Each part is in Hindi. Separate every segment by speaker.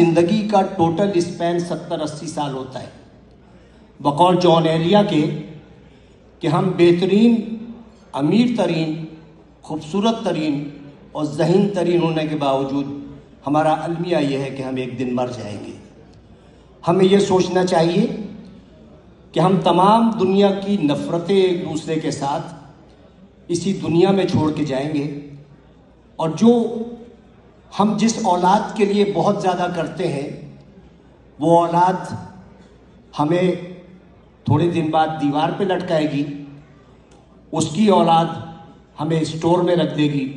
Speaker 1: ज़िंदगी का टोटल स्पैन 70-80 साल होता है। बकौल जॉन एलिया के कि हम बेहतरीन, अमीर तरीन, खूबसूरत तरीन और ज़हीन तरीन होने के बावजूद हमारा अलमिया यह है कि हम एक दिन मर जाएंगे। हमें यह सोचना चाहिए कि हम तमाम दुनिया की नफ़रतें एक दूसरे के साथ इसी दुनिया में छोड़ के जाएंगे, और जो हम जिस औलाद के लिए बहुत ज़्यादा करते हैं वो औलाद हमें थोड़े दिन बाद दीवार पे लटकाएगी, उसकी औलाद हमें स्टोर में रख देगी,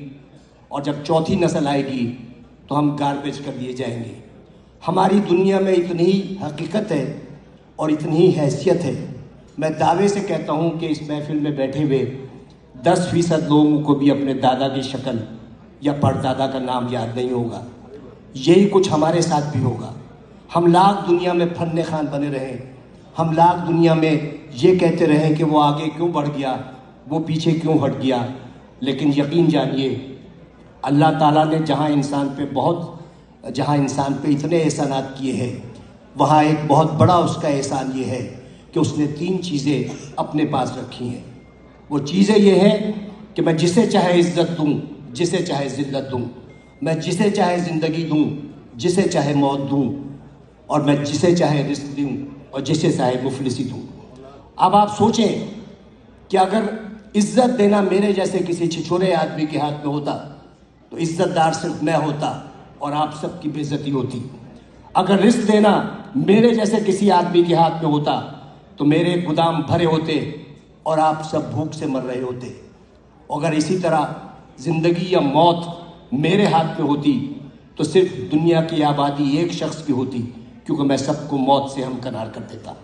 Speaker 1: और जब चौथी नस्ल आएगी तो हम गार्बेज कर दिए जाएंगे। हमारी दुनिया में इतनी हकीकत है और इतनी हैसियत है, मैं दावे से कहता हूँ कि इस महफिल में बैठे हुए 10% लोगों को भी अपने दादा की शक्ल या परदादा का नाम याद नहीं होगा। यही कुछ हमारे साथ भी होगा। हम लाख दुनिया में फन्ने खान बने रहें, हम लाख दुनिया में ये कहते रहें कि वो आगे क्यों बढ़ गया, वो पीछे क्यों हट गया, लेकिन यकीन जानिए अल्लाह ताला ने जहाँ इंसान पे इतने एहसानात किए हैं, वहाँ एक बहुत बड़ा उसका एहसान ये है कि उसने 3 चीज़ें अपने पास रखी हैं। वो चीज़ें ये हैं कि मैं जिसे चाहे इज़्ज़त दूँ, जिसे चाहे ज़िल्लत दूँ, मैं जिसे चाहे ज़िंदगी दूँ, जिसे चाहे मौत दूँ, और मैं जिसे चाहे रिस्क दूँ और जिसे चाहे मुफलिसी दूँ। अब आप सोचें कि अगर इज़्ज़त देना मेरे जैसे किसी छिछोरे आदमी के हाथ में होता तो इज़्ज़तदार सिर्फ मैं होता और आप सबकी बेइज्जती होती। अगर रिस्क देना मेरे जैसे किसी आदमी के हाथ में होता तो मेरे गोदाम भरे होते और आप सब भूख से मर रहे होते। अगर इसी तरह ज़िंदगी या मौत मेरे हाथ में होती तो सिर्फ दुनिया की आबादी एक शख्स की होती, क्योंकि मैं सबको मौत से हमकिनार कर देता।